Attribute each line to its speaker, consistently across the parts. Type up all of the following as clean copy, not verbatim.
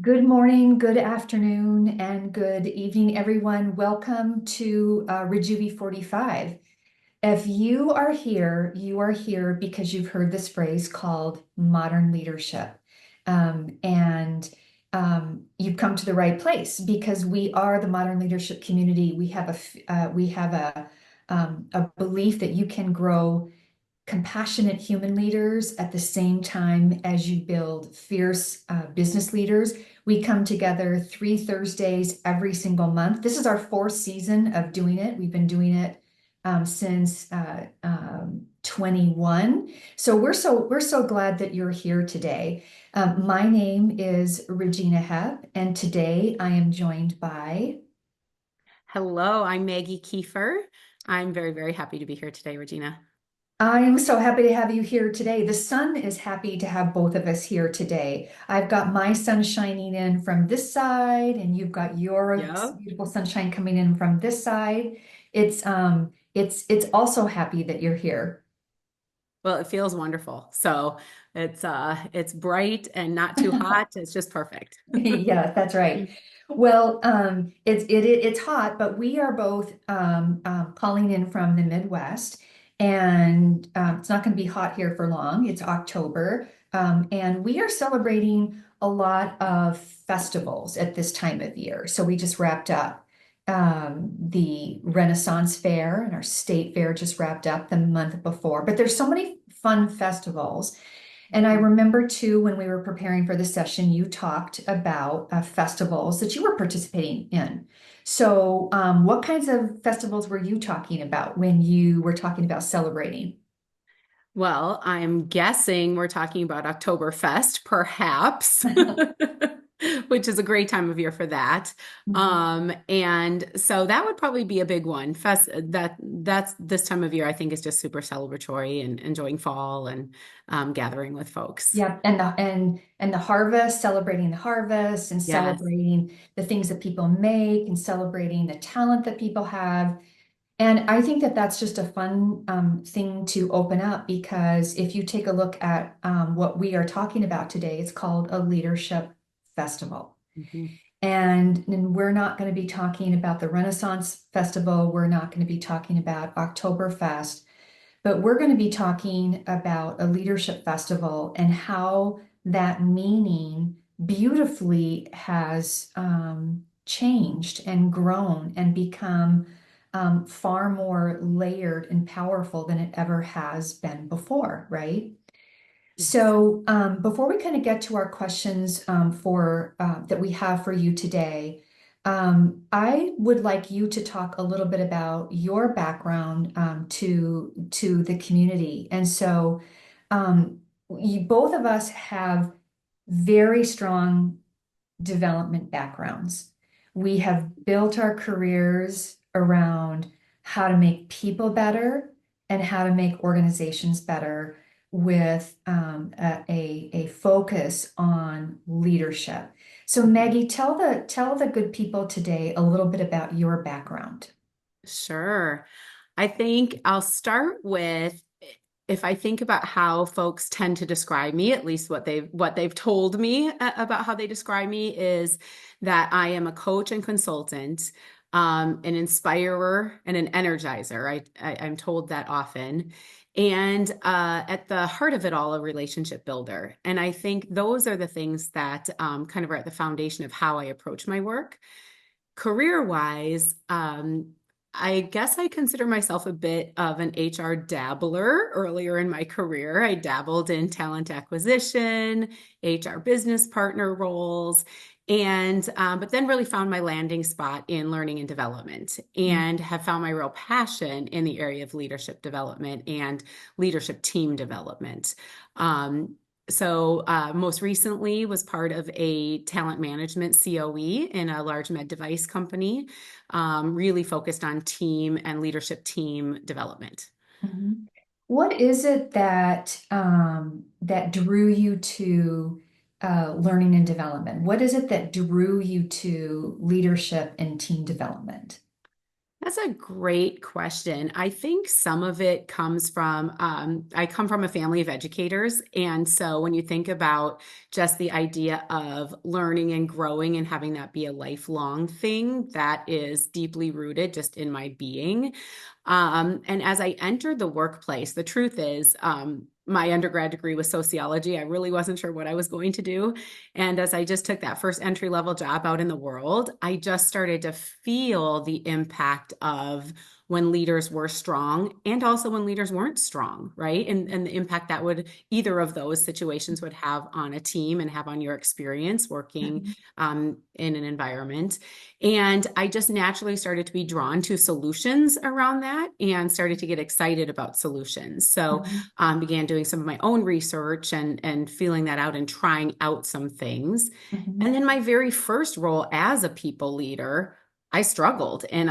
Speaker 1: Good morning, good afternoon, and good evening, everyone. Welcome to Rejuvi 45. If you are here because you've heard this phrase called modern leadership. And You've come to the right place because we are the modern leadership community. We have a belief that you can grow compassionate human leaders at the same time as you build fierce business leaders. We come together 3 Thursdays every single month. This is our fourth season of doing it. We've been doing it since 21. So we're so glad that you're here today. My name is Regina Hebb, and today I am joined by.
Speaker 2: Hello, I'm Maggie Kiefer. I'm very, very happy to be here today, Regina.
Speaker 1: I'm so happy to have you here today. The sun is happy to have both of us here today. I've got my sun shining in from this side, and you've got your
Speaker 2: Yep.
Speaker 1: beautiful sunshine coming in from this side. It's also happy that you're here.
Speaker 2: Well, it feels wonderful. So it's bright and not too hot. It's just perfect.
Speaker 1: Yeah, that's right. Well, it's hot, but we are both calling in from the Midwest, and it's not going to be hot here for long. It's October, and we are celebrating a lot of festivals at this time of year. So we just wrapped up the Renaissance Fair, and our state fair just wrapped up the month before. But there's so many fun festivals. And I remember too, when we were preparing for the session, you talked about festivals that you were participating in. So, what kinds of festivals were you talking about when you were talking about celebrating?
Speaker 2: Well, I'm guessing we're talking about Oktoberfest, perhaps, which is a great time of year for that. And so that would probably be a big one. That's this time of year, I think is just super celebratory and enjoying fall and gathering with folks.
Speaker 1: Yeah, and the harvest, celebrating the harvest and
Speaker 2: Yes.
Speaker 1: celebrating the things that people make and celebrating the talent that people have. And I think that that's just a fun thing to open up because if you take a look at what we are talking about today, it's called a leadership festival.
Speaker 2: Mhm.
Speaker 1: And we're not going to be talking about the Renaissance Festival. We're not going to be talking about Oktoberfest, but we're going to be talking about a leadership festival and how that meaning beautifully has changed and grown and become far more layered and powerful than it ever has been before, right?
Speaker 2: Yes.
Speaker 1: So before we kind of get to our questions for that we have for you today, I would like you to talk a little bit about your background to the community. And so both of us have very strong development backgrounds. We have built our careers around how to make people better and how to make organizations better with a focus on leadership. So Maggie, tell the good people today a little bit about your background.
Speaker 2: Sure. I think I'll start with if I think about how folks tend to describe me, at least what they've told me about how they describe me is that I am a coach and consultant, an inspirer and an energizer. I'm told that often. And at the heart of it all, a relationship builder. And I think those are the things that kind of are at the foundation of how I approach my work. Career wise, I guess I consider myself a bit of an HR dabbler earlier in my career. I dabbled in talent acquisition, HR business partner roles, and but then really found my landing spot in learning and development and have found my real passion in the area of leadership development and leadership team development. Most recently was part of a talent management COE in a large med device company, really focused on team and leadership team development.
Speaker 1: Mhm. What is it that drew you to learning and development? What is it that drew you to leadership and team development?
Speaker 2: That's a great question. I think some of it comes from, I come from a family of educators. And so when you think about just the idea of learning and growing and having that be a lifelong thing, that is deeply rooted just in my being. And as I entered the workplace, the truth is, my undergrad degree was sociology. I really wasn't sure what I was going to do. And as I just took that first entry level job out in the world, I just started to feel the impact of when leaders were strong and also when leaders weren't strong, right? And the impact that would either of those situations would have on a team and have on your experience working
Speaker 1: Mhm,
Speaker 2: in an environment. And I just naturally started to be drawn to solutions around that and started to get excited about solutions. So
Speaker 1: mhm,
Speaker 2: began doing some of my own research and feeling that out and trying out some things.
Speaker 1: mhm,
Speaker 2: And then my very first role as a people leader, I struggled and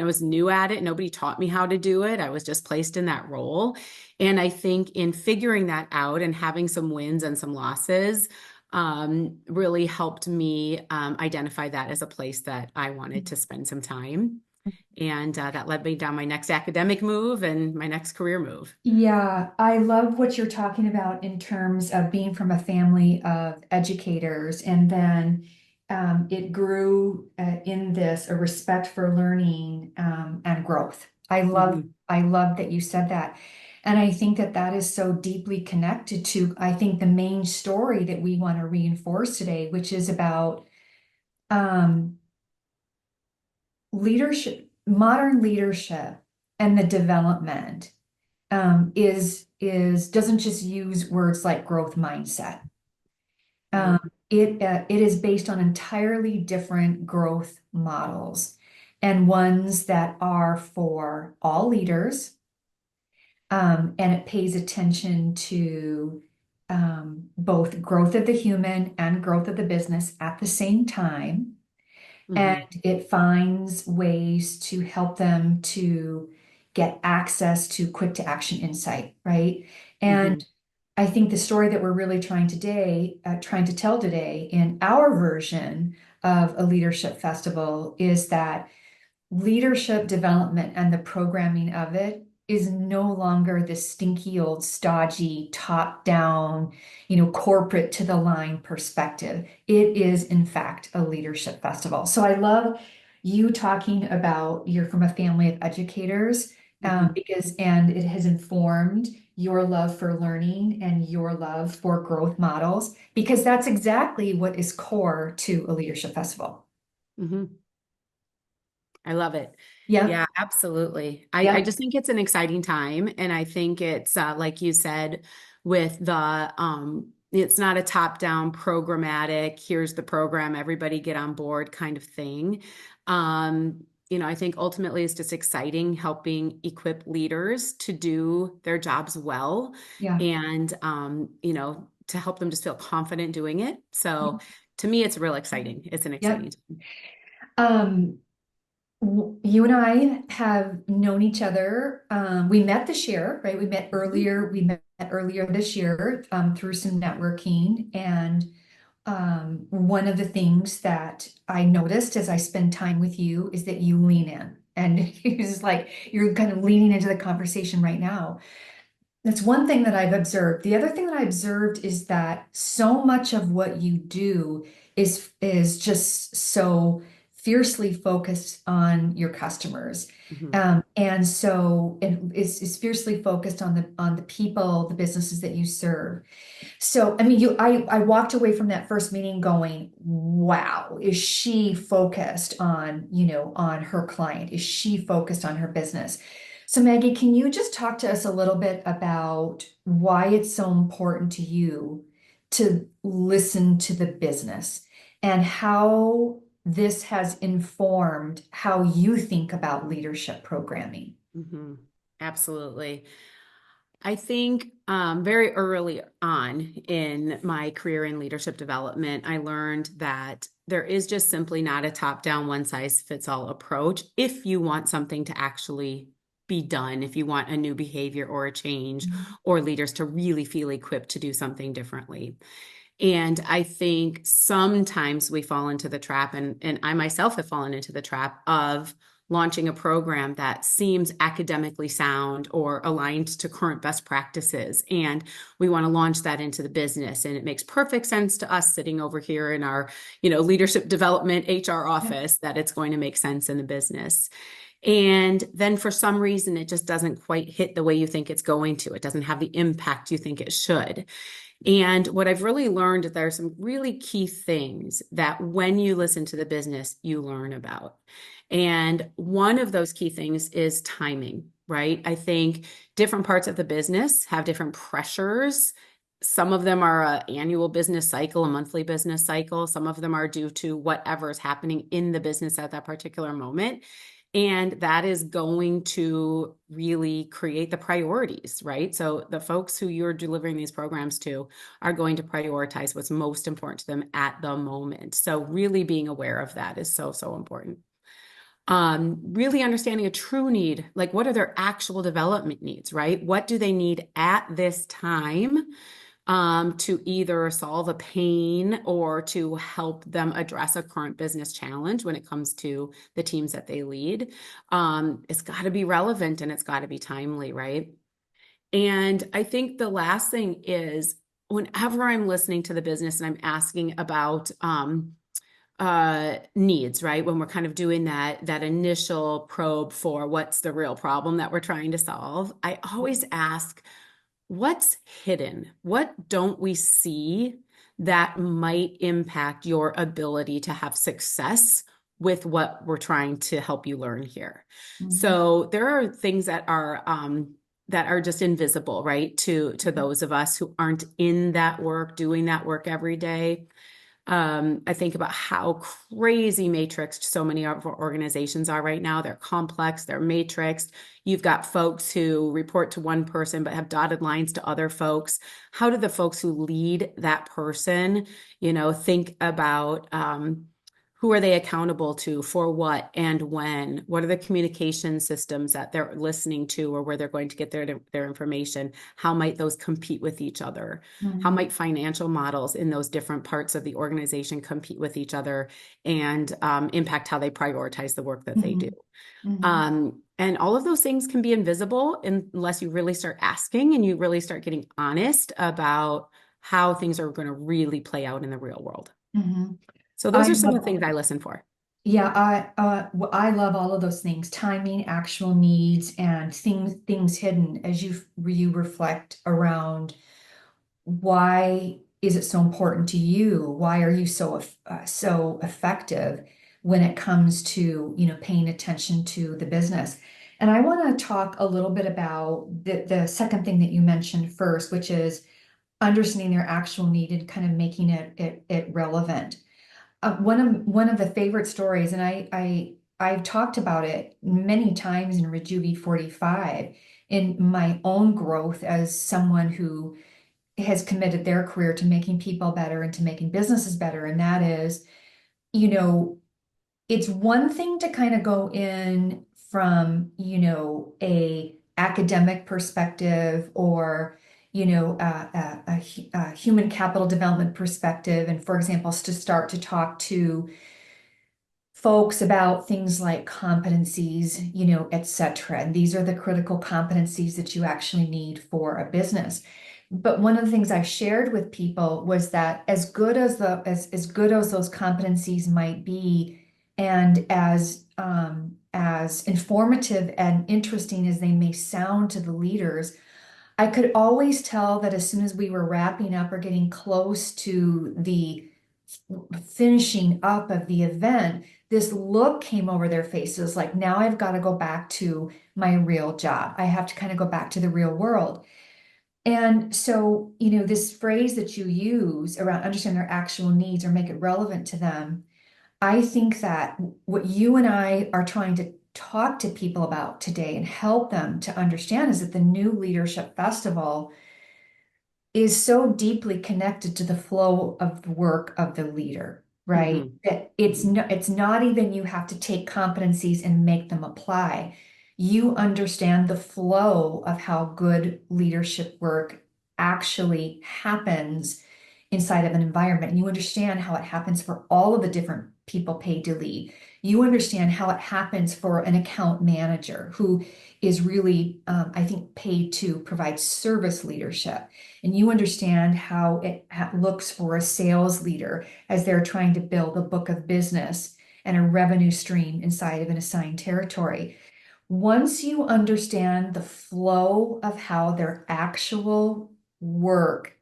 Speaker 2: was new at it. Nobody taught me how to do it. I was just placed in that role. And I think in figuring that out and having some wins and some losses, really helped me identify that as a place that I wanted to spend some time. And that led me down my next academic move and my next career move.
Speaker 1: Yeah, I love what you're talking about in terms of being from a family of educators, and then it grew in this a respect for learning and growth.
Speaker 2: Mhm.
Speaker 1: I love that you said that, and I think that that is so deeply connected to, I think, the main story that we want to reinforce today, which is about um, leadership, modern leadership, and the development is doesn't just use words like growth mindset. Um,
Speaker 2: Right.
Speaker 1: it is based on entirely different growth models and ones that are for all leaders, and it pays attention to both growth of the human and growth of the business at the same time. And
Speaker 2: Hmm.
Speaker 1: it finds ways to help them to get access to quick to action insight, right? And
Speaker 2: Hmm.
Speaker 1: I think the story that we're really trying to tell today in our version of a leadership festival is that leadership development and the programming of it is no longer the stinky old stodgy top down, corporate to the line perspective. It is in fact a leadership festival. So I love you talking about you're from a family of educators,
Speaker 2: Hmm.
Speaker 1: because and it has informed your love for learning and your love for growth models, because that's exactly what is core to a leadership festival.
Speaker 2: Hmm. I love it.
Speaker 1: Yep,
Speaker 2: Yeah, absolutely. I
Speaker 1: yep,
Speaker 2: just think it's an exciting time. And I think it's like you said, with it's not a top-down programmatic, here's the program, everybody get on board kind of thing. I think ultimately it's just exciting helping equip leaders to do their jobs well
Speaker 1: yeah.
Speaker 2: and to help them just feel confident doing it. So to me, it's real exciting. It's an
Speaker 1: Yep.
Speaker 2: exciting time.
Speaker 1: Um, you and I have known each other. We met this year, right? We met earlier this year, through some networking. And one of the things that I noticed as I spend time with you is that you lean in. And it's like you're kind of leaning into the conversation right now. That's one thing that I've observed. The other thing that I observed is that so much of what you do is just so fiercely focused on your customers.
Speaker 2: Mhm.
Speaker 1: And so it is fiercely focused on the people, the businesses that you serve. So, I mean, I walked away from that first meeting going, wow, is she focused on, on her client? Is she focused on her business? So, Maggie, can you just talk to us a little bit about why it's so important to you to listen to the business and how this has informed how you think about leadership programming?
Speaker 2: Hmm. Absolutely. I think very early on in my career in leadership development, I learned that there is just simply not a top-down, one-size-fits-all approach if you want something to actually be done, if you want a new behavior or a change, or leaders to really feel equipped to do something differently. And I think sometimes we fall into the trap, and I myself have fallen into the trap of launching a program that seems academically sound or aligned to current best practices. And we want to launch that into the business. And it makes perfect sense to us sitting over here in our, leadership development HR
Speaker 1: Yeah.
Speaker 2: office that it's going to make sense in the business. And then for some reason, it just doesn't quite hit the way you think it's going to. It doesn't have the impact you think it should. And what I've really learned is there are some really key things that when you listen to the business, you learn about. And one of those key things is timing, right? I think different parts of the business have different pressures. Some of them are an annual business cycle, a monthly business cycle. Some of them are due to whatever is happening in the business at that particular moment. And that is going to really create the priorities, right? So the folks who you're delivering these programs to are going to prioritize what's most important to them at the moment. So really being aware of that is so, so important. Really understanding a true need, like what are their actual development needs, right? What do they need at this time to either solve a pain or to help them address a current business challenge when it comes to the teams that they lead? It's got to be relevant and it's got to be timely, right? And I think the last thing is whenever I'm listening to the business and I'm asking about needs, right? When we're kind of doing that initial probe for what's the real problem that we're trying to solve, I always ask, what's hidden? What don't we see that might impact your ability to have success with what we're trying to help you learn here?
Speaker 1: Mhm.
Speaker 2: So there are things that are just invisible, right? To those of us who aren't in that work, doing that work every day. I think about how crazy matrixed so many of our organizations are right now. They're complex, they're matrixed. You've got folks who report to one person but have dotted lines to other folks. How do the folks who lead that person, think about who are they accountable to for what and when? What are the communication systems that they're listening to or where they're going to get their information? How might those compete with each other? How
Speaker 1: Mhm.
Speaker 2: might financial models in those different parts of the organization compete with each other and impact how they prioritize the work that they do?
Speaker 1: Mhm. Mhm.
Speaker 2: And all of those things can be invisible unless you really start asking and you really start getting honest about how things are going to really play out in the real world.
Speaker 1: Mhm.
Speaker 2: So those
Speaker 1: I
Speaker 2: are some of the
Speaker 1: love,
Speaker 2: things I listen for.
Speaker 1: yeah, I love all of those things, timing, actual needs, and things hidden as you reflect around why is it so important to you? Why are you so effective when it comes to, paying attention to the business? And I want to talk a little bit about the second thing that you mentioned first, which is understanding their actual need and kind of making it relevant. One of the favorite stories, and I've talked about it many times in Rejuvi 45 in my own growth as someone who has committed their career to making people better and to making businesses better. And that is, you know, it's one thing to kind of go in from, a academic perspective or, a human capital development perspective. And for example, to start to talk to folks about things like competencies, et cetera. And these are the critical competencies that you actually need for a business. But one of the things I shared with people was that as good as as good as those competencies might be, and as informative and interesting as they may sound to the leaders, I could always tell that as soon as we were wrapping up or getting close to the finishing up of the event, this look came over their faces like, now I've got to go back to my real job. I have to kind of go back to the real world. And so, this phrase that you use around understand their actual needs or make it relevant to them, I think that what you and I are trying to talk to people about today and help them to understand is that the New Leadership Festival is so deeply connected to the flow of the work of the leader, right?
Speaker 2: Mhm.
Speaker 1: That
Speaker 2: Mhm.
Speaker 1: it's not even you have to take competencies and make them apply. You understand the flow of how good leadership work actually happens inside of an environment. And you understand how it happens for all of the different people paid to lead. You understand how it happens for an account manager who is really, I think, paid to provide service leadership. And you understand how it looks for a sales leader as they're trying to build a book of business and a revenue stream inside of an assigned territory. Once you understand the flow of how their actual work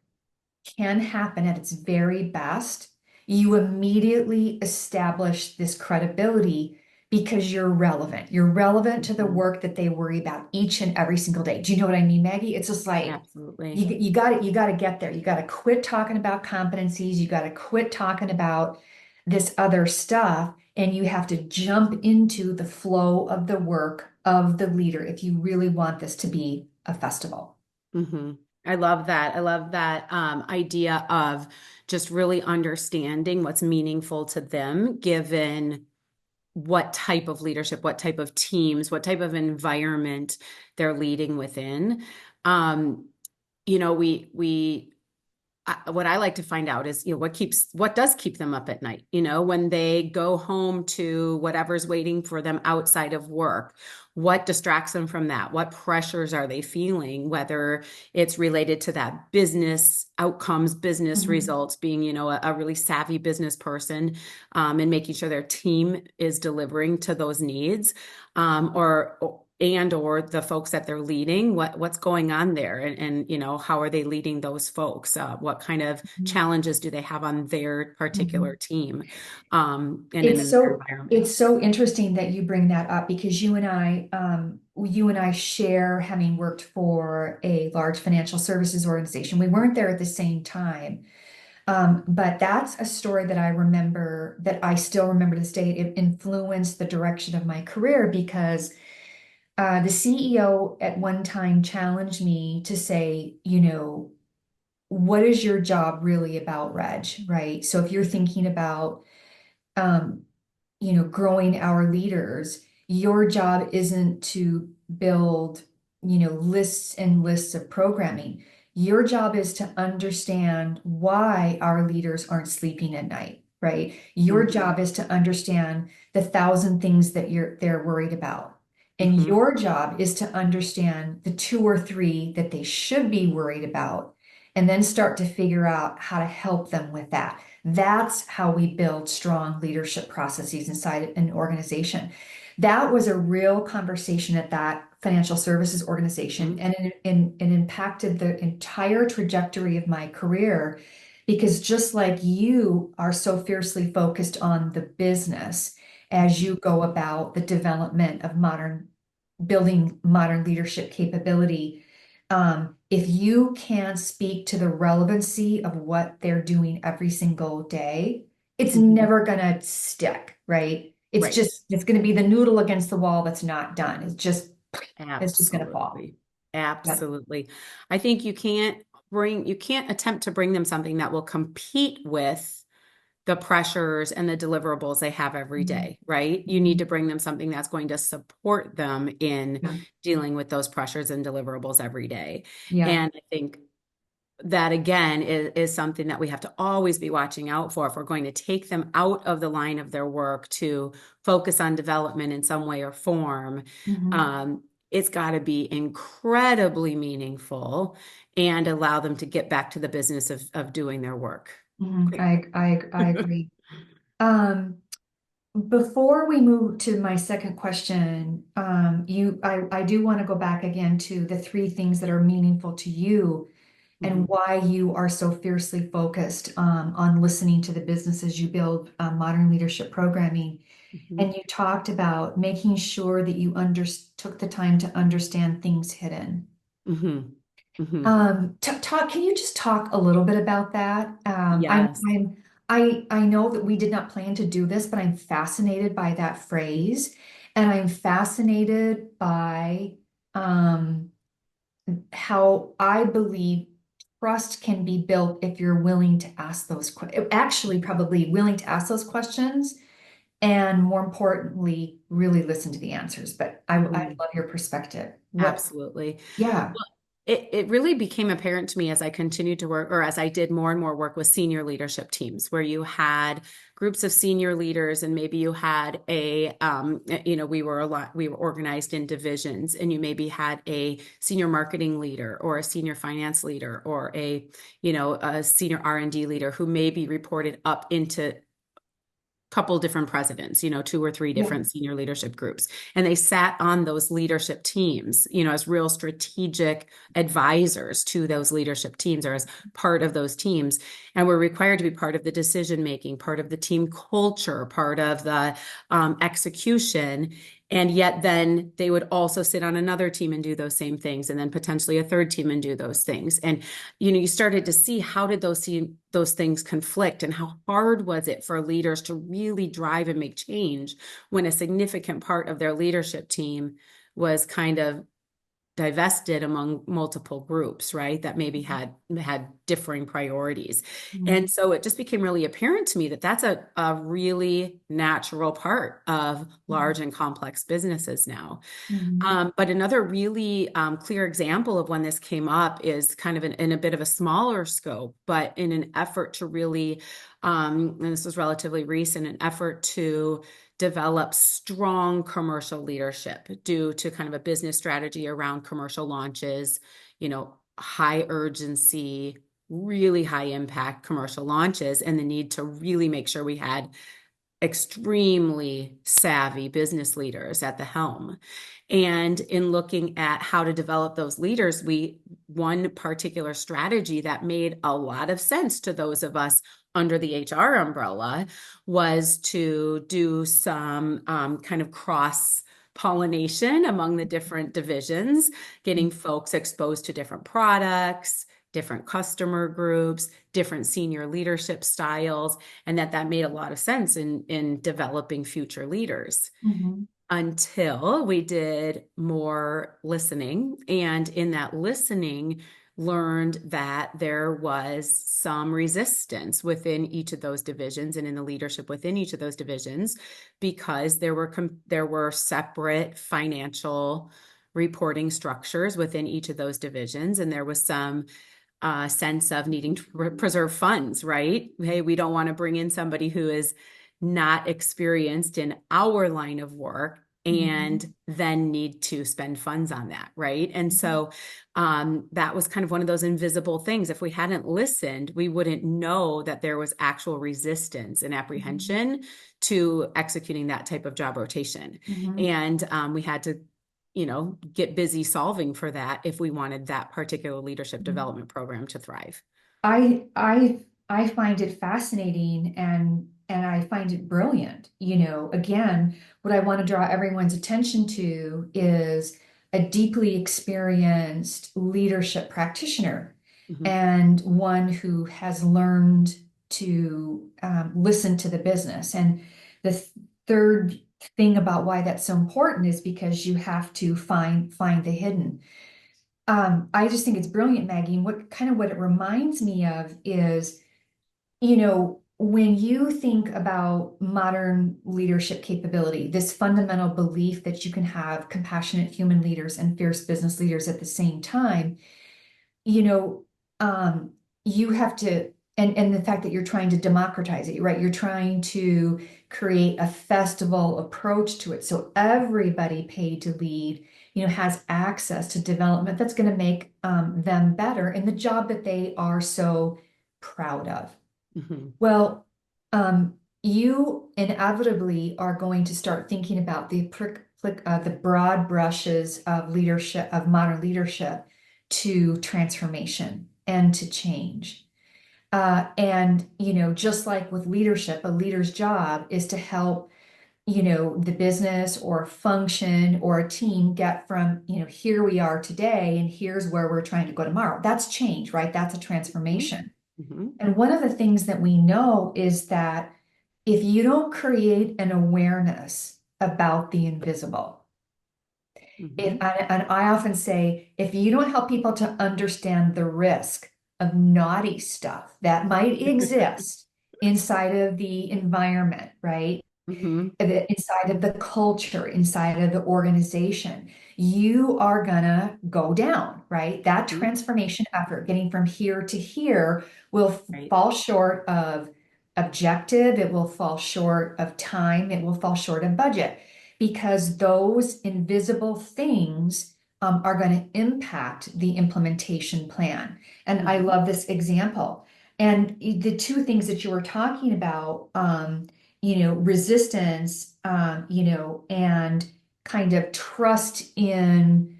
Speaker 1: can happen at its very best, you immediately establish this credibility because you're relevant. You're relevant to the
Speaker 2: Mhm.
Speaker 1: work that they worry about each and every single day. Do you know what I mean, Maggie? It's just like
Speaker 2: Absolutely.
Speaker 1: you got to get there. You got to quit talking about competencies. You got to quit talking about this other stuff, and you have to jump into the flow of the work of the leader if you really want this to be a festival.
Speaker 2: Hmm. I love that. I love that idea of just really understanding what's meaningful to them, given what type of leadership, what type of teams, what type of environment they're leading within. Um, we what I like to find out is, what does keep them up at night, when they go home to whatever's waiting for them outside of work, what distracts them from that? What pressures are they feeling, whether it's related to that business outcomes, business
Speaker 1: Mhm.
Speaker 2: results, being, a really savvy business person, and making sure their team is delivering to those needs, or the folks that they're leading, what's going on there, and how are they leading those folks? What kind of challenges do they have on their particular
Speaker 1: Mhm.
Speaker 2: team, and
Speaker 1: It's
Speaker 2: in their
Speaker 1: so
Speaker 2: environment?
Speaker 1: it's so interesting that you bring that up because you and I share having worked for a large financial services organization. We weren't there at the same time, but that's a story that I remember that I still remember to this day. It influenced the direction of my career because the CEO at one time challenged me to say, what is your job really about, Reg? Right? So if you're thinking about um, growing our leaders, your job isn't to build, lists and lists of programming. Your job is to understand why our leaders aren't sleeping at night, right? Your
Speaker 2: Hmm.
Speaker 1: job is to understand the thousand things that they're worried about. And
Speaker 2: Hmm.
Speaker 1: your job is to understand the two or three that they should be worried about, and then start to figure out how to help them with that. That's how we build strong leadership processes inside an organization. That was a real conversation at that financial services organization,
Speaker 2: Hmm.
Speaker 1: and it impacted the entire trajectory of my career because just like you are so fiercely focused on the business as you go about the development of building modern leadership capability, if you can speak to the relevancy of what they're doing every single day, it's
Speaker 2: Hmm.
Speaker 1: never gonna stick, right? It's
Speaker 2: Right.
Speaker 1: just, it's gonna be the noodle against the wall that's not done. It's just gonna fall.
Speaker 2: Absolutely.
Speaker 1: But
Speaker 2: Absolutely. I think you can't attempt to bring them something that will compete with the pressures and the deliverables they have every
Speaker 1: Mhm.
Speaker 2: day, right? You need to
Speaker 1: Mhm.
Speaker 2: bring them something that's going to support them in
Speaker 1: Yeah.
Speaker 2: dealing with those pressures and deliverables every day.
Speaker 1: Yeah.
Speaker 2: And I think that again is something that we have to always be watching out for if we're going to take them out of the line of their work to focus on development in some way or form.
Speaker 1: Mhm.
Speaker 2: It's got to be incredibly meaningful and allow them to get back to the business of doing their work
Speaker 1: Mhm.
Speaker 2: quickly.
Speaker 1: I agree. Um, Before we move to my second question, I do want to go back again to the three things that are meaningful to you and
Speaker 2: Mhm.
Speaker 1: why you are so fiercely focused on listening to the business as you build modern leadership programming.
Speaker 2: Mhm.
Speaker 1: And you talked about making sure that you took the time to understand things hidden.
Speaker 2: Mhm. Mhm.
Speaker 1: Can you just talk a little bit about that?
Speaker 2: Yes.
Speaker 1: I know that we did not plan to do this, but I'm fascinated by that phrase, and I'm fascinated by um, how I believe trust can be built if you're willing to ask those questions. Actually, probably willing to ask those questions, and more importantly, really listen to the answers. But I
Speaker 2: Mhm.
Speaker 1: love your perspective. What?
Speaker 2: Absolutely.
Speaker 1: Yeah.
Speaker 2: it really became apparent to me as I continued to work, or as I did more and more work with senior leadership teams, where you had groups of senior leaders, and maybe you had we were organized in divisions, and you maybe had a senior marketing leader, or a senior finance leader, or a senior R&D leader who maybe reported up into couple different presidents, two or three
Speaker 1: Yeah.
Speaker 2: different senior leadership groups. And they sat on those leadership teams, as real strategic advisors to those leadership teams, or as part of those teams, and were required to be part of the decision making, part of the team culture, part of the execution. And yet then they would also sit on another team and do those same things, and then potentially a third team and do those things. And you started to see, how did those things conflict, and how hard was it for leaders to really drive and make change when a significant part of their leadership team was kind of divested among multiple groups, right? That maybe had differing priorities.
Speaker 1: Mhm.
Speaker 2: And so it just became really apparent to me that that's a really natural part of large and complex businesses now.
Speaker 1: Mhm.
Speaker 2: But another really clear example of when this came up is kind of in a bit of a smaller scope, but in an effort to really, and this was relatively recent, an effort to develop strong commercial leadership due to kind of a business strategy around commercial launches, high urgency, really high impact commercial launches, and the need to really make sure we had extremely savvy business leaders at the helm. And in looking at how to develop those leaders, one particular strategy that made a lot of sense to those of us under the HR umbrella was to do some kind of cross pollination among the different divisions, getting folks exposed to different products, different customer groups, different senior leadership styles, and that made a lot of sense in developing future leaders,
Speaker 1: Mhm.
Speaker 2: until we did more listening. And in that listening, learned that there was some resistance within each of those divisions and in the leadership within each of those divisions, because there were separate financial reporting structures within each of those divisions, and there was some sense of needing to preserve funds, right? Hey, we don't want to bring in somebody who is not experienced in our line of work
Speaker 1: Mhm.
Speaker 2: and then need to spend funds on that, right? And so that was kind of one of those invisible things. If we hadn't listened, we wouldn't know that there was actual resistance and
Speaker 1: Mhm.
Speaker 2: apprehension to executing that type of job rotation.
Speaker 1: Mhm.
Speaker 2: And we had to get busy solving for that if we wanted that particular leadership
Speaker 1: Mhm.
Speaker 2: development program to thrive.
Speaker 1: I I I find it fascinating and I find it brilliant. Again, what I want to draw everyone's attention to is a deeply experienced leadership practitioner
Speaker 2: Mhm.
Speaker 1: and one who has learned to listen to the business. And the third thing about why that's so important is because you have to find the hidden. I just think it's brilliant, Maggie. And what it reminds me of is, when you think about modern leadership capability, this fundamental belief that you can have compassionate human leaders and fierce business leaders at the same time, you know, um, you have to, and the fact that you're trying to democratize it, right? You're trying to create a festival approach to it. So everybody paid to lead, has access to development that's going to make them better in the job that they are so proud of.
Speaker 2: Mhm.
Speaker 1: Well, you inevitably are going to start thinking about the broad brushes of leadership, of modern leadership, to transformation and to change. And just like with leadership, a leader's job is to help, the business or function or a team get from, here we are today and here's where we're trying to go tomorrow. That's change, right? That's a
Speaker 2: Mhm.
Speaker 1: transformation.
Speaker 2: Mhm.
Speaker 1: And one of the things that we know is that if you don't create an awareness about the invisible,
Speaker 2: Mhm.
Speaker 1: and I often say, if you don't help people to understand the risk of naughty stuff that might exist inside of the environment, right?
Speaker 2: Mm-hmm.
Speaker 1: inside of the culture, inside of the organization, you are gonna go down, right? That
Speaker 2: Mm-hmm.
Speaker 1: transformation effort, getting from here to here, will
Speaker 2: Right.
Speaker 1: fall short of objective, it will fall short of time, it will fall short of budget, because those invisible things are going to impact the implementation plan. And I
Speaker 2: Mm-hmm.
Speaker 1: love this example. And the two things that you were talking about, resistance, and kind of trust in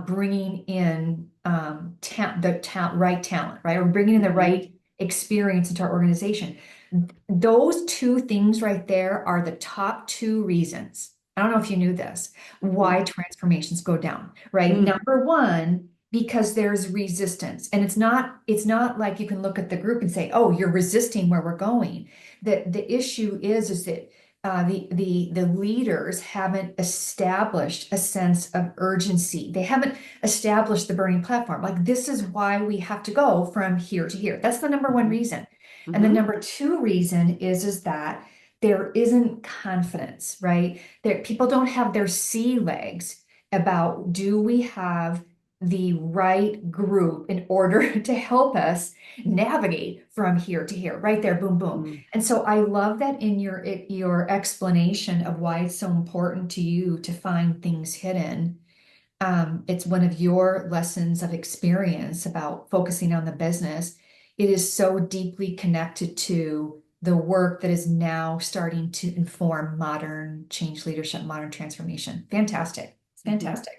Speaker 1: bringing in right talent, right? Or bringing in the
Speaker 2: Mm-hmm.
Speaker 1: right experience into our organization. Those two things right there are the top two reasons. I don't know if you knew this,
Speaker 2: Mm-hmm.
Speaker 1: why transformations go down, right?
Speaker 2: Mm-hmm.
Speaker 1: Number one, because there's resistance. And it's not like you can look at the group and say, oh, you're resisting where we're going. The issue is that the leaders haven't established a sense of urgency. They haven't established the burning platform. Like, this is why we have to go from here to here. That's the number one reason. And the
Speaker 2: Mm-hmm.
Speaker 1: number two reason is that there isn't confidence, right? There, people don't have their sea legs about, do we have the right group in order to help us navigate from here to here, right there, boom, boom.
Speaker 2: Mm-hmm.
Speaker 1: And so I love that in your explanation of why it's so important to you to find things hidden. It's one of your lessons of experience about focusing on the business. It is so deeply connected to the work that is now starting to inform modern change leadership, modern transformation. Fantastic. It's
Speaker 2: Mm-hmm.
Speaker 1: fantastic.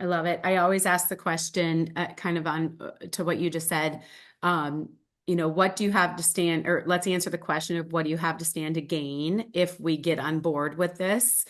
Speaker 2: I love it. I always ask the question, kind of on to what you just said. Um, what do you have to stand, or let's answer the question of what do you have to stand to gain if we get on board with this?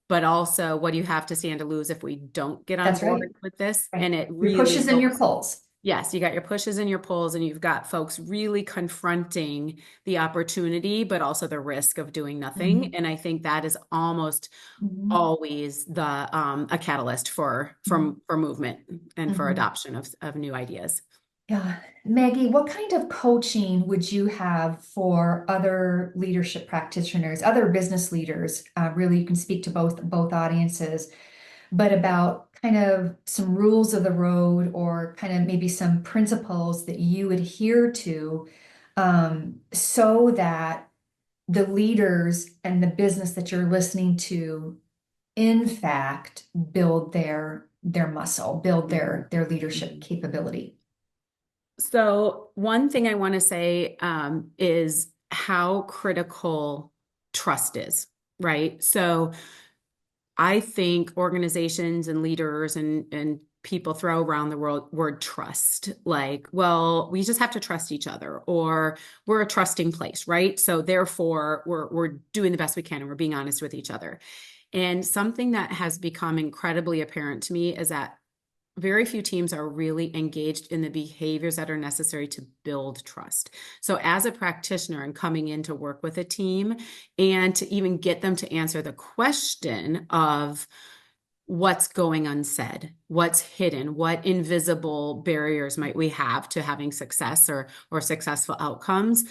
Speaker 2: But also, what do you have to stand to lose if we don't get on
Speaker 1: That's right.
Speaker 2: board with this?
Speaker 1: Right.
Speaker 2: And it
Speaker 1: Your
Speaker 2: really
Speaker 1: pushes and your
Speaker 2: goes,
Speaker 1: pulls.
Speaker 2: yes, you got your pushes and your pulls, and you've got folks really confronting the opportunity, but also the risk of doing nothing.
Speaker 1: Mhm.
Speaker 2: And I think that is almost
Speaker 1: Mhm.
Speaker 2: always the a catalyst for
Speaker 1: Mhm.
Speaker 2: movement and for
Speaker 1: Mhm.
Speaker 2: adoption of new ideas.
Speaker 1: Yeah. Maggie, what kind of coaching would you have for other leadership practitioners, other business leaders? Really, you can speak to both audiences, but about kind of some rules of the road or kind of maybe some principles that you adhere to, so that the leaders and the business that you're listening to, in fact, build their muscle, build
Speaker 2: Mhm.
Speaker 1: their leadership
Speaker 2: Mhm.
Speaker 1: capability.
Speaker 2: So one thing I want to say is how critical trust is, right? So I think organizations and leaders and people throw around the word trust, like, well, we just have to trust each other, or we're a trusting place, right? So therefore, we're doing the best we can and we're being honest with each other. And something that has become incredibly apparent to me is that very few teams are really engaged in the behaviors that are necessary to build trust. So, as a practitioner and coming in to work with a team and to even get them to answer the question of what's going unsaid, what's hidden, what invisible barriers might we have to having success or successful outcomes,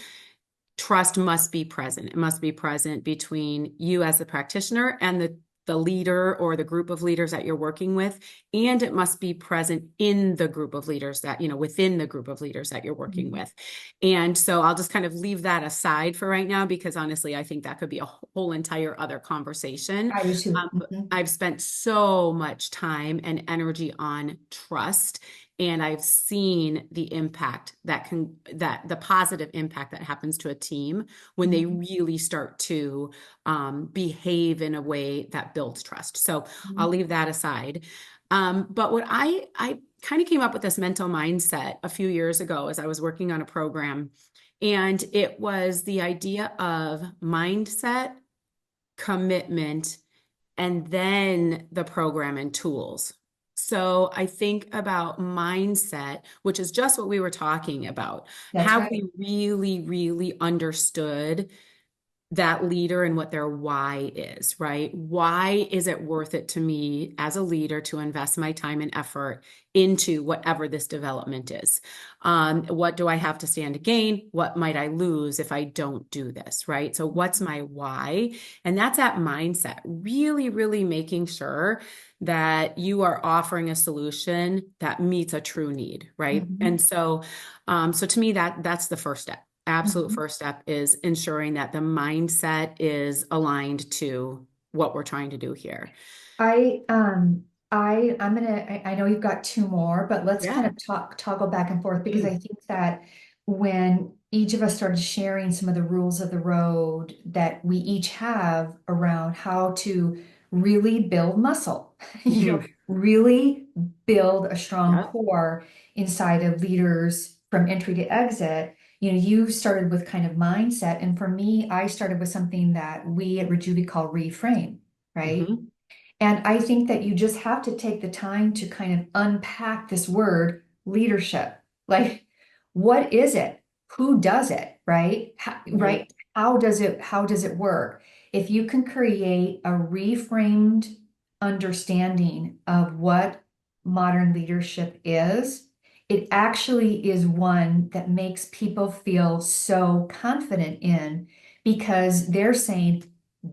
Speaker 2: trust must be present. It must be present between you as the practitioner and the leader or the group of leaders that you're working with. And it must be present in the group of leaders that, within the group of leaders that you're working
Speaker 1: Mhm.
Speaker 2: with. And so I'll just kind of leave that aside for right now, because honestly, I think that could be a whole entire other conversation.
Speaker 1: I do too.
Speaker 2: But I've spent so much time and energy on trust, and I've seen the impact that the positive impact that happens to a team when they
Speaker 1: Mhm.
Speaker 2: really start to behave in a way that builds trust. So I'll
Speaker 1: Mhm.
Speaker 2: leave that aside. But what I kind of came up with this mental mindset a few years ago as I was working on a program, and it was the idea of mindset, commitment, and then the program and tools. So I think about mindset, which is just what we were talking about.
Speaker 1: That's
Speaker 2: Have
Speaker 1: right.
Speaker 2: we really, really understood that leader and what their why is, right? Why is it worth it to me as a leader to invest my time and effort into whatever this development is? What do I have to stand to gain? What might I lose if I don't do this, right? So, what's my why? And that's that mindset, really, really making sure that you are offering a solution that meets a true need, right?
Speaker 1: Mhm.
Speaker 2: And so to me, that's the first step. Absolute
Speaker 1: Mhm.
Speaker 2: first step is ensuring that the mindset is aligned to what we're trying to do here.
Speaker 1: I'm gonna, I know you've got two more, but let's kind
Speaker 2: Yeah.
Speaker 1: of toggle back and forth because I think that when each of us started sharing some of the rules of the road that we each have around how to really build muscle,
Speaker 2: Hmm.
Speaker 1: really build a strong
Speaker 2: Yep.
Speaker 1: core inside of leaders from entry to exit. You started with kind of mindset, and for me, I started with something that we at Rejuvi call reframe, right?
Speaker 2: Hmm.
Speaker 1: And I think that you just have to take the time to kind of unpack this word leadership. Like, what is it? Who does it? Right?
Speaker 2: Right.
Speaker 1: Right? How does it work? If you can create a reframed understanding of what modern leadership is, it actually is one that makes people feel so confident in because they're saying,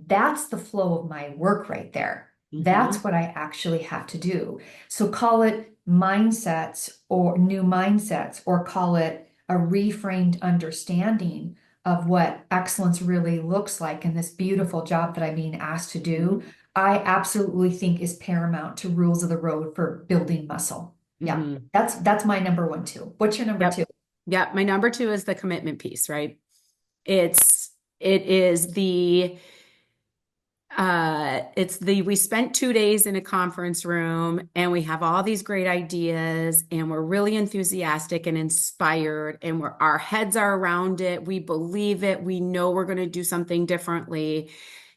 Speaker 1: that's the flow of my work right there. That's
Speaker 2: Hmm.
Speaker 1: what I actually have to do. So call it mindsets or new mindsets, or call it a reframed understanding of what excellence really looks like in this beautiful job that I'm being asked to do.
Speaker 2: Hmm.
Speaker 1: I absolutely think is paramount to rules of the road for building muscle. Yeah,
Speaker 2: Hmm.
Speaker 1: that's my number one too. What's your number two?
Speaker 2: Yep. Yep. My number two is the commitment piece, right? It is the we spent 2 days in a conference room and we have all these great ideas and we're really enthusiastic and inspired and our heads are around it. We believe it. We know we're going to do something differently.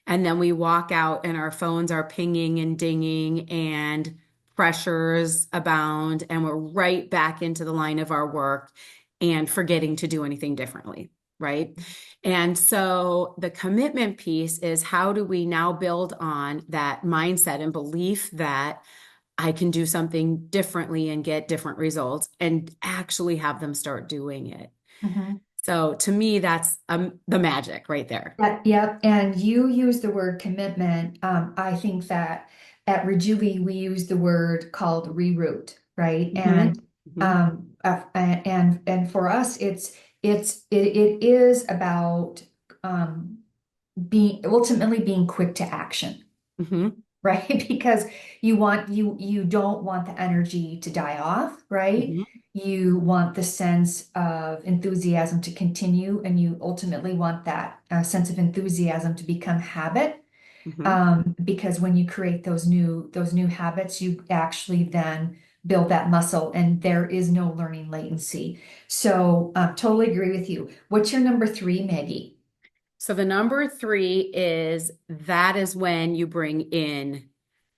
Speaker 2: And then we walk out and our phones are pinging and dinging and pressures abound and we're right back into the line of our work and forgetting to do anything differently. Right. And so the commitment piece is how do we now build on that mindset and belief that I can do something differently and get different results and actually have them start doing it.
Speaker 1: Mhm.
Speaker 2: So to me, that's the magic right there.
Speaker 1: Yep. And you use the word commitment. I think that at Rejuvi, we use the word called reroute, right?
Speaker 2: Hmm. Hmm.
Speaker 1: And for us, it is about being ultimately being quick to action,
Speaker 2: Hmm.
Speaker 1: right? Because you don't want the energy to die off, right?
Speaker 2: Hmm.
Speaker 1: You want the sense of enthusiasm to continue, and you ultimately want that sense of enthusiasm to become habit.
Speaker 2: Hmm.
Speaker 1: Because when you create those new habits, you actually then build that muscle, and there is no learning latency. So, totally agree with you. What's your number three, Maggie?
Speaker 2: So the number three is that is when you bring in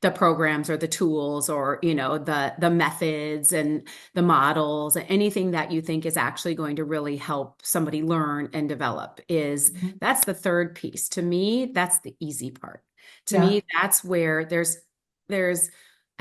Speaker 2: the programs or the tools or the methods and the models and anything that you think is actually going to really help somebody learn and develop is
Speaker 1: Mhm.
Speaker 2: that's the third piece. To me, that's the easy part. To
Speaker 1: Yeah,
Speaker 2: me, that's where there's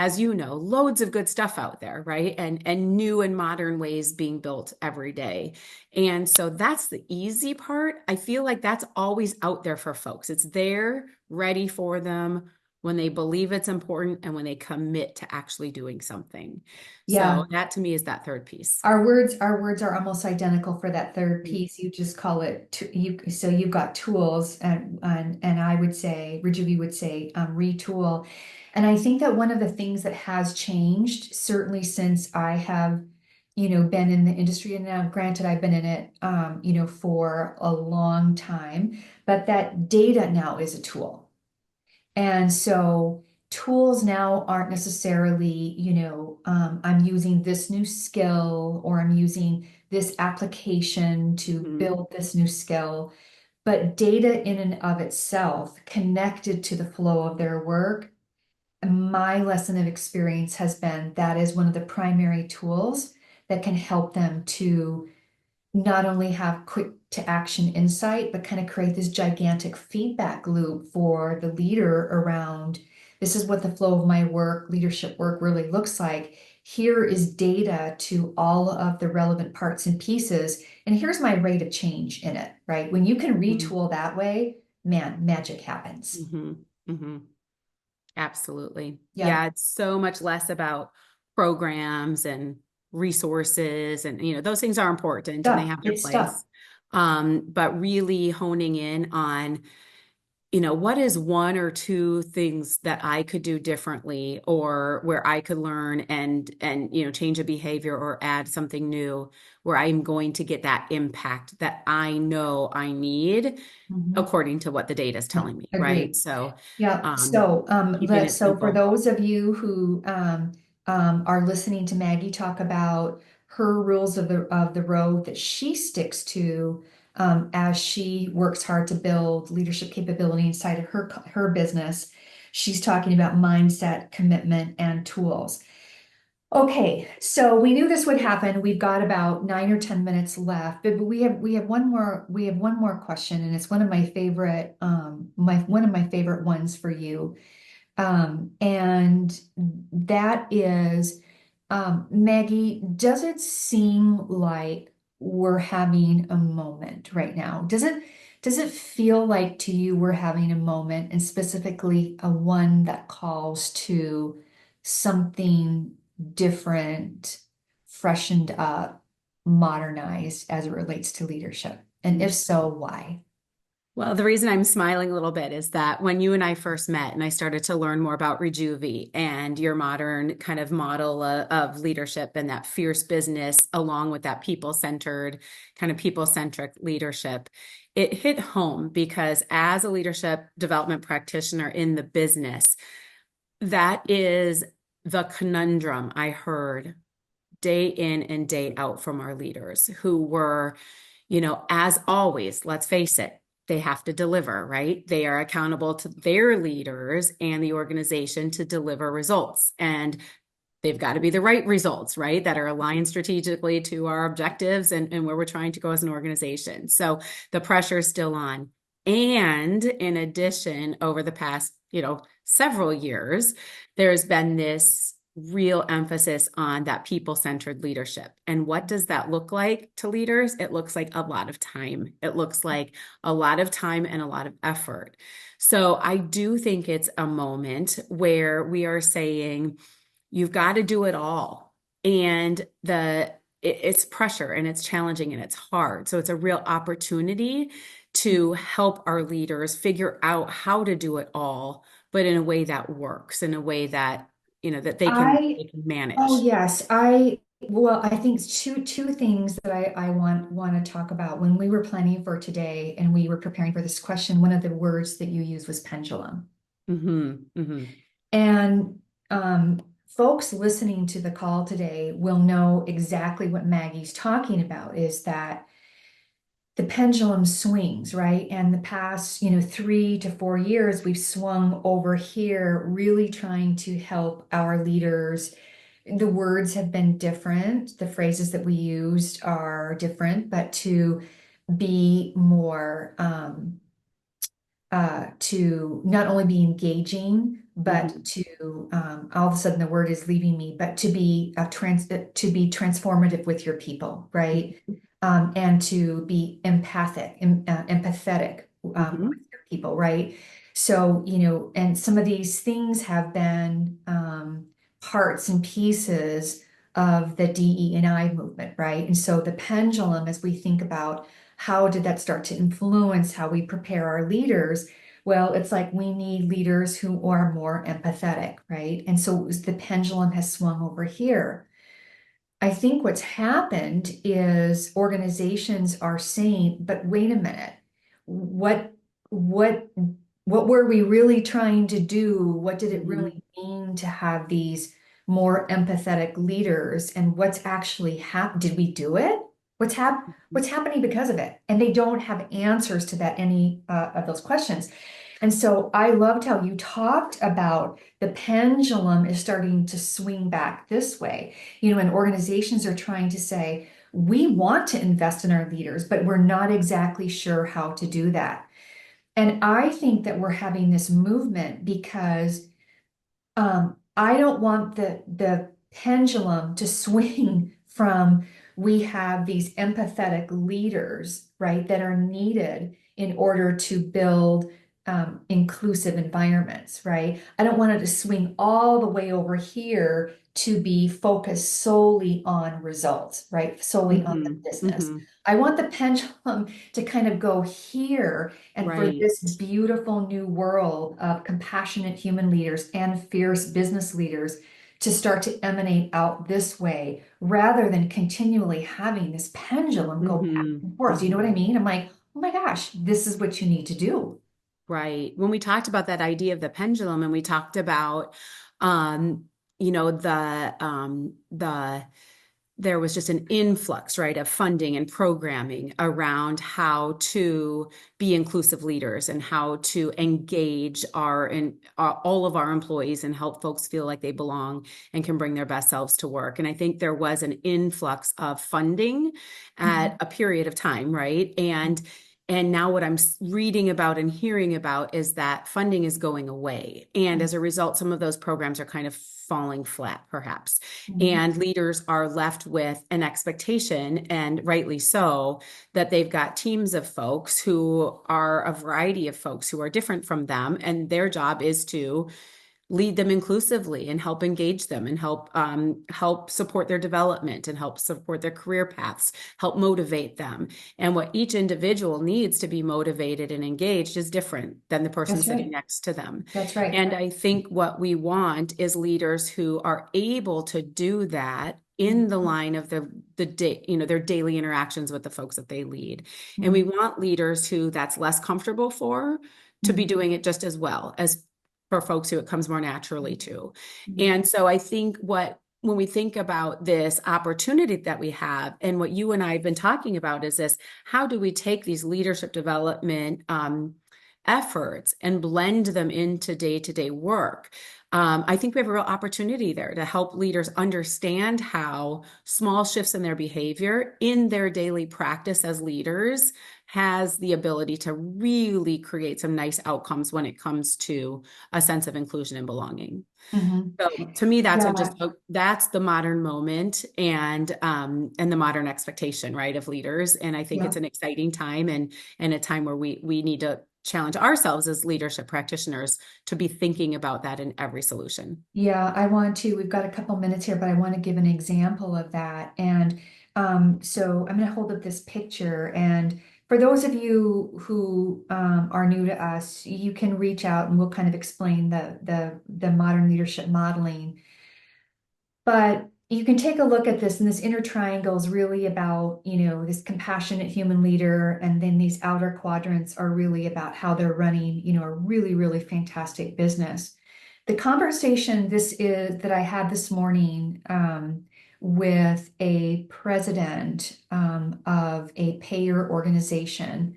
Speaker 2: as you know, loads of good stuff out there, right? And new and modern ways being built every day. And so that's the easy part. I feel like that's always out there for folks. It's there, ready for them when they believe it's important and when they commit to actually doing something. So
Speaker 1: yeah.
Speaker 2: that to me is that third piece.
Speaker 1: Our words are almost identical for that third
Speaker 2: Mhm.
Speaker 1: piece. You just call it you. So you've got tools, and I would say Rejuvi would say retool. And I think that one of the things that has changed, certainly since I have, been in the industry, and now granted I've been in it, for a long time, but that data now is a tool. And so tools now aren't necessarily, I'm using this new skill or I'm using this application to
Speaker 2: Mhm.
Speaker 1: build this new skill, but data in and of itself connected to the flow of their work. My lesson of experience has been that is one of the primary tools that can help them to not only have quick to action insight, but kind of create this gigantic feedback loop for the leader around this is what the flow of my work, leadership work really looks like. Here is data to all of the relevant parts and pieces, and here's my rate of change in it, right? When you can retool that way, man, magic happens.
Speaker 2: Mm-hmm. Mm-hmm. Absolutely.
Speaker 1: Yeah,
Speaker 2: Yeah, it's so much less about programs and resources and those things are important and they
Speaker 1: stuff.
Speaker 2: have their
Speaker 1: It's stuff.
Speaker 2: place. But really honing in on, what is one or two things that I could do differently or where I could learn and change a behavior or add something new where I'm going to get that impact that I know I need
Speaker 1: Mhm.
Speaker 2: according to what the data is
Speaker 1: Yeah,
Speaker 2: telling me, right?
Speaker 1: agreed.
Speaker 2: So,
Speaker 1: Yeah,
Speaker 2: um,
Speaker 1: so
Speaker 2: keeping it
Speaker 1: so for
Speaker 2: simple.
Speaker 1: those of you who are listening to Maggie talk about her rules of the road that she sticks to as she works hard to build leadership capability inside of her business, she's talking about mindset, commitment, and tools. Okay, so we knew this would happen. We've got about 9 or 10 minutes left, but we have one more question, and it's one of my favorite one of my favorite ones for you. And that is, Maggie, does it seem like we're having a moment right now? Does it feel like to you we're having a moment, and specifically a one that calls to something different, freshened up, modernized as it relates to leadership? And if so, why?
Speaker 2: Well, the reason I'm smiling a little bit is that when you and I first met and I started to learn more about Rejuvi and your modern kind of model of leadership and that fierce business, along with that people-centered, kind of people-centric leadership, it hit home because as a leadership development practitioner in the business, that is the conundrum I heard day in and day out from our leaders who were, as always, let's face it, they have to deliver, right? They are accountable to their leaders and the organization to deliver results. And they've got to be the right results, right? That are aligned strategically to our objectives and where we're trying to go as an organization. So the pressure is still on. And in addition, over the past, several years, there's been this real emphasis on that people-centered leadership. And what does that look like to leaders? It looks like a lot of time. It looks like a lot of time and a lot of effort. So I do think it's a moment where we are saying, you've got to do it all. And it's pressure and it's challenging and it's hard. So it's a real opportunity to help our leaders figure out how to do it all, but in a way that works, in a way that, that
Speaker 1: I
Speaker 2: they can
Speaker 1: Oh
Speaker 2: manage.
Speaker 1: yes, I think two things that I want to talk about. When we were planning for today and we were preparing for this question, one of the words that you used was pendulum.
Speaker 2: Hmm. Hmm.
Speaker 1: And folks listening to the call today will know exactly what Maggie's talking about, is that the pendulum swings, right? And the past, 3 to 4 years, we've swung over here, really trying to help our leaders. The words have been different. The phrases that we used are different, but to be more, to not only be engaging, but
Speaker 2: Hmm.
Speaker 1: to all of a sudden the word is leaving me, but to be to be transformative with your people, right? And to be empathetic
Speaker 2: Hmm.
Speaker 1: with your people, right? So, and some of these things have been parts and pieces of the DE&I movement, right? And so the pendulum, as we think about how did that start to influence how we prepare our leaders? Well, it's like we need leaders who are more empathetic, right? And so the pendulum has swung over here. I think what's happened is organizations are saying, but wait a minute, what what what were we really trying to do? What did it
Speaker 2: Hmm.
Speaker 1: really mean to have these more empathetic leaders? And what's actually happened? Did we do it? What's happening because of it? And they don't have answers to that any of those questions. And so I loved how you talked about the pendulum is starting to swing back this way, and organizations are trying to say, We want to invest in our leaders, but we're not exactly sure how to do that. And I think that we're having this movement because I don't want the pendulum to swing from we have these empathetic leaders, right, that are needed in order to build inclusive environments, right? I don't want it to swing all the way over here to be focused solely on results, right? Solely on the
Speaker 2: Hmm.
Speaker 1: business.
Speaker 2: Hmm.
Speaker 1: I want the pendulum to kind of go here and for
Speaker 2: Right.
Speaker 1: this beautiful new world of compassionate human leaders and fierce business leaders to start to emanate out this way rather than continually having this pendulum go back
Speaker 2: Hmm.
Speaker 1: and forth. Do you know what I
Speaker 2: Hmm.
Speaker 1: mean? I'm like, oh my gosh, this is what you need to do.
Speaker 2: Right. When we talked about that idea of the pendulum and we talked about, um, the there was just an influx, right, of funding and programming around how to be inclusive leaders and how to engage all of our employees and help folks feel like they belong and can bring their best selves to work. And I think there was an influx of funding at
Speaker 1: Mhm.
Speaker 2: a period of time, right? And now what I'm reading about and hearing about is that funding is going away. And as a result, some of those programs are kind of falling flat, perhaps.
Speaker 1: Mhm.
Speaker 2: And leaders are left with an expectation, and rightly so, that they've got teams of folks who are a variety of folks who are different from them. And their job is to lead them inclusively and help engage them and help support their development and help support their career paths, help motivate them. And what each individual needs to be motivated and engaged is different than the person
Speaker 1: That's
Speaker 2: sitting
Speaker 1: right.
Speaker 2: next to them.
Speaker 1: That's right.
Speaker 2: And I think what we want is leaders who are able to do that in the
Speaker 1: Mhm.
Speaker 2: line of the day, their daily interactions with the folks that they lead. And we
Speaker 1: Mhm.
Speaker 2: want leaders who that's less comfortable for to be
Speaker 1: Mhm.
Speaker 2: doing it just as well as for folks who it comes more naturally to.
Speaker 1: Mhm.
Speaker 2: And so I think when we think about this opportunity that we have and what you and I have been talking about is this, how do we take these leadership development efforts and blend them into day-to-day work? I think we have a real opportunity there to help leaders understand how small shifts in their behavior in their daily practice as leaders has the ability to really create some nice outcomes when it comes to a sense of inclusion and belonging.
Speaker 1: Mhm.
Speaker 2: So to me,
Speaker 1: Yeah.
Speaker 2: that's the modern moment and the modern expectation, right, of leaders. And I think
Speaker 1: Yeah.
Speaker 2: it's an exciting time and a time where we need to challenge ourselves as leadership practitioners to be thinking about that in every solution.
Speaker 1: Yeah, I want to. We've got a couple minutes here, but I want to give an example of that. And so I'm going to hold up this picture. And for those of you who are new to us, you can reach out and we'll kind of explain the modern leadership modeling. But you can take a look at this, and this inner triangle is really about, this compassionate human leader, and then these outer quadrants are really about how they're running, a really, really fantastic business. The conversation this is that I had this morning with a president of a payer organization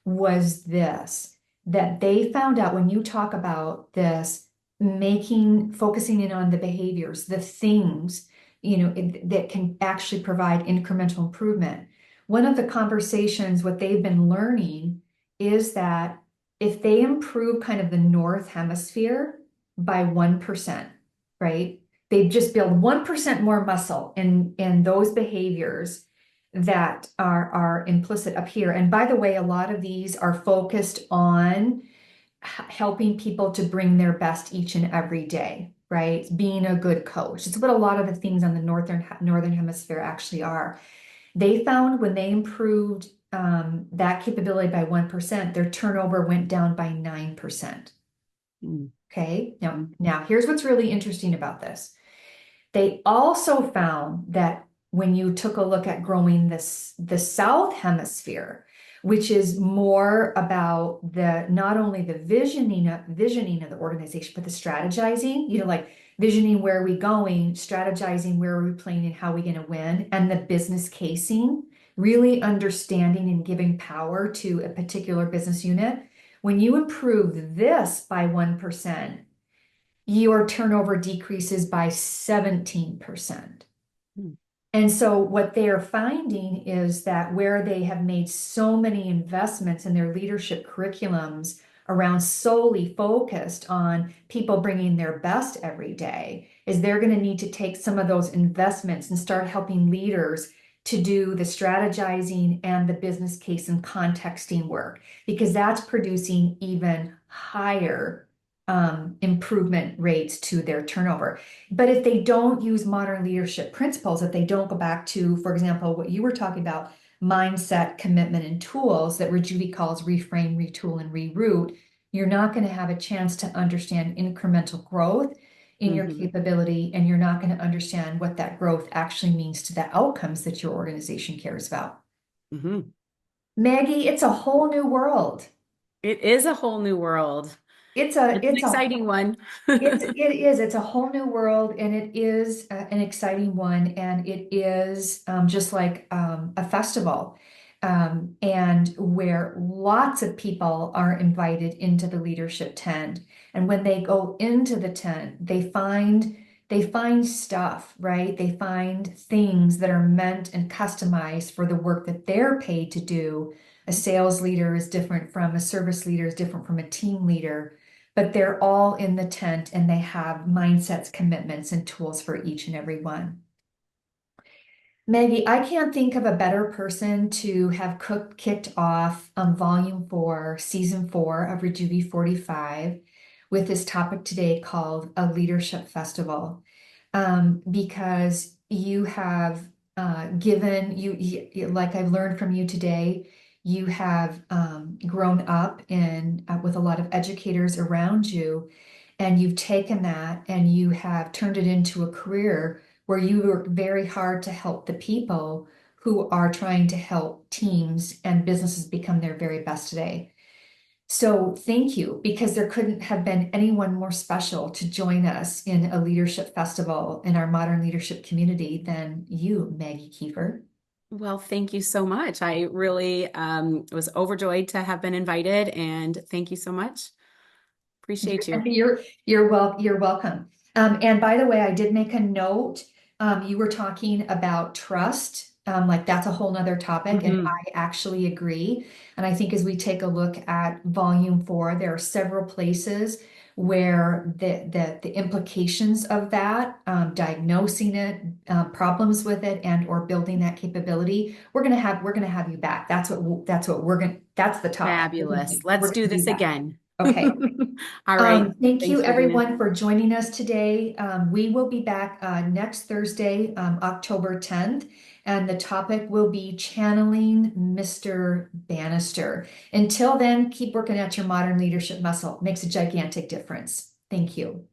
Speaker 1: was this, that they found out when you talk about this, focusing in on the behaviors, the things, that can actually provide incremental improvement. One of the conversations, what they've been learning is that if they improve kind of the north hemisphere by 1%, right? They just build 1% more muscle in those behaviors that are implicit up here. And by the way, a lot of these are focused on helping people to bring their best each and every day, right? Being a good coach. It's what a lot of the things on the northern hemisphere actually are. They found when they improved that capability by 1%, their turnover went down by 9%.
Speaker 2: Mm.
Speaker 1: Okay. Now,
Speaker 2: Mm.
Speaker 1: now here's what's really interesting about this. They also found that when you took a look at growing the South Hemisphere, which is more about the not only the visioning of the organization, but the strategizing, like visioning where are we going, strategizing where are we playing and how are we going to win, and the business casing, really understanding and giving power to a particular business unit. When you improve this by 1%, your turnover decreases by 17%.
Speaker 2: Mm.
Speaker 1: And so what they are finding is that where they have made so many investments in their leadership curriculums around solely focused on people bringing their best every day, is they're going to need to take some of those investments and start helping leaders to do the strategizing and the business case and contexting work, because that's producing even higher improvement rates to their turnover. But if they don't use modern leadership principles, if they don't go back to, for example, what you were talking about, mindset, commitment, and tools that Rejuvi calls reframe, retool, and reroute, you're not going to have a chance to understand incremental growth in your
Speaker 2: Hmm.
Speaker 1: capability, and you're not going to understand what that growth actually means to the outcomes that your organization cares about.
Speaker 2: Hmm.
Speaker 1: Maggie, it's a whole new world.
Speaker 2: It is a whole new world.
Speaker 1: It's a
Speaker 2: It's an
Speaker 1: it's a
Speaker 2: exciting one.
Speaker 1: It's a whole new world, and it is an exciting one, and it is just like a festival, and where lots of people are invited into the leadership tent. And when they go into the tent, they find stuff, right? They find things that are meant and customized for the work that they're paid to do. A sales leader is different from a service leader, is different from a team leader, but they're all in the tent and they have mindsets, commitments, and tools for each and every one. Maggie, I can't think of a better person to have kicked off volume four, season four of Rejuvi 45 with this topic today called a leadership festival. Because you have given like I've learned from you today, you have grown up in with a lot of educators around you, and you've taken that and you have turned it into a career where you work very hard to help the people who are trying to help teams and businesses become their very best today. So thank you, because there couldn't have been anyone more special to join us in a leadership festival in our modern leadership community than you, Maggie Kiefer.
Speaker 2: Well, thank you so much. I really was overjoyed to have been invited, and thank you so much. Appreciate you.
Speaker 1: You're welcome. And by the way, I did make a note. You were talking about trust. Like that's a whole nother topic, and
Speaker 2: Hmm.
Speaker 1: I actually agree. And I think as we take a look at volume four, there are several places where the implications of that, diagnosing it, problems with it, and or building that capability, we're gonna have you back. That's the topic.
Speaker 2: Fabulous.
Speaker 1: We're
Speaker 2: Let's do
Speaker 1: gonna do
Speaker 2: this
Speaker 1: that.
Speaker 2: again.
Speaker 1: Okay.
Speaker 2: All right.
Speaker 1: Thank you
Speaker 2: Thanks, Regina.
Speaker 1: everyone for joining us today. We will be back next Thursday, October 10th, and the topic will be channeling Mr. Bannister. Until then, keep working at your modern leadership muscle. Makes a gigantic difference. Thank you.